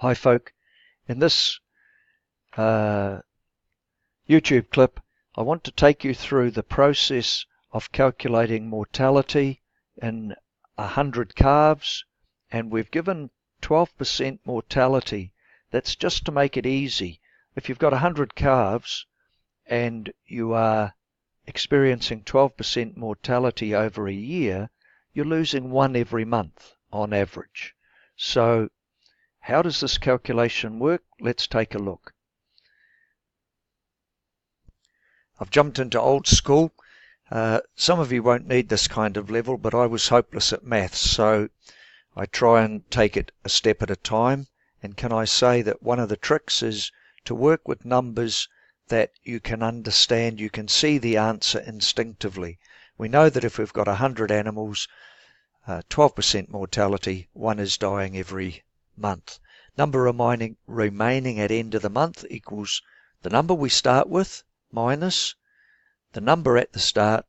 Hi folk, in this YouTube clip I want to take you through the process of calculating mortality in 100 calves, and we've given 12% mortality. That's just to make it easy. If you've got 100 calves and you are experiencing 12% mortality over a year, you're losing one every month on average. So how does this calculation work? Let's take a look. I've jumped into old school. Some of you won't need this kind of level, but I was hopeless at maths, so I try and take it a step at a time. And can I say that one of the tricks is to work with numbers that you can understand, you can see the answer instinctively. We know that if we've got 100 animals, 12% mortality, one is dying every month. Number remaining at end of the month equals the number we start with minus the number at the start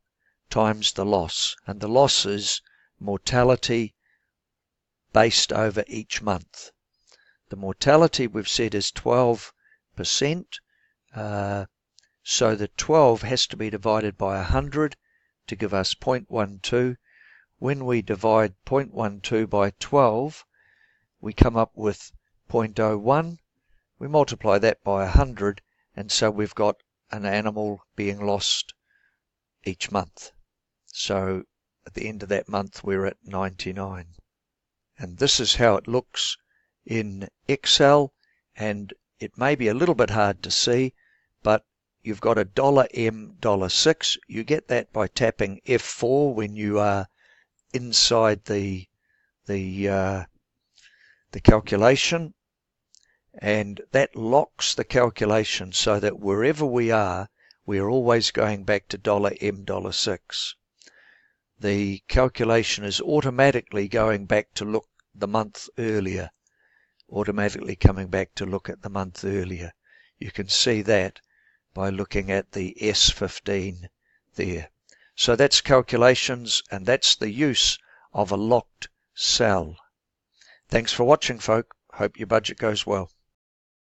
times the loss. And the loss is mortality based over each month. The mortality we've said is 12%. So the 12 has to be divided by 100 to give us 0.12. When we divide 0.12 by 12, we come up with 0.01. We multiply that by 100, and so we've got an animal being lost each month. So at the end of that month, we're at 99. And this is how it looks in Excel, and it may be a little bit hard to see, but you've got a $M $6. You get that by tapping F4 when you are inside the calculation, and that locks the calculation so that wherever we are, we're always going back to $M $6. The calculation is automatically going back to look the month earlier, automatically coming back to look at the month earlier. You can see that by looking at the S15 there. So that's calculations, and that's the use of a locked cell. Thanks for watching, folk. Hope your budget goes well.